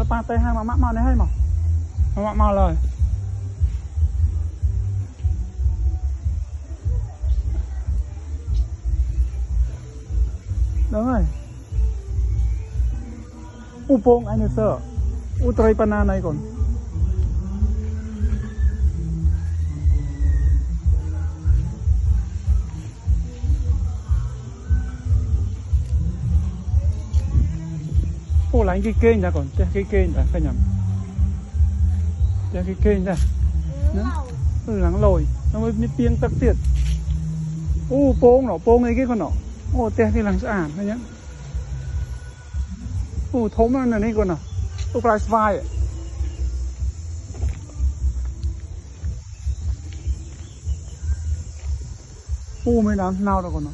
pa tay hai mà mau này hay mà mau lời đúng rồi upong anh sơ utray pana này còn ô lại cái kênh ra còn cái kênh ra phải nhầm cái kênh ra lắng lồi nó mới piên tắc tiệt pong ấy cái con nọ ô te cái lắng sạn phải nhá thốn nó này con nào ô price vai mới làm nào đâu con nào